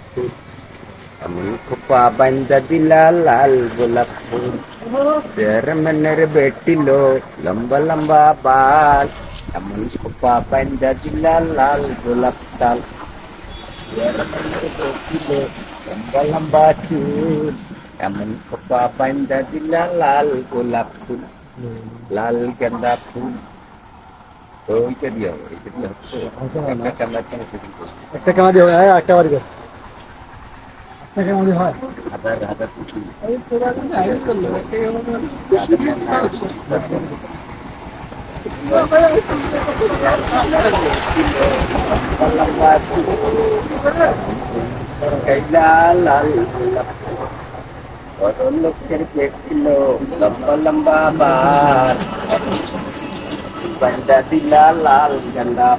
ফুল এমন খোপা বাইন্দা দিলা লাল গোলাপ ফুল চেয়ারম্যানের বেটিলো লম্বা লম্বা বাল এমন খোপা বাইন্দা দিলা লাল গোলাপ ডাল চেয়ারম্যানের বেটিলো লম্বা লম্বা চুল এমন খোপা বাইন্দা দিলা লাল গোলাপ ফুল লাল গেন্দা ফুল ওইটা দিয়ে হচ্ছে একটা ক্যামেরা শুটিং করছি একটা কেমন দিয়ে হয় একটা বাড়ি করে একটা কেমন দিয়ে হয় হাজার হাজার ফুটি লোকের পেট ছিল লম্বা লম্বা বার বান্দা দিলা লাল গেন্দা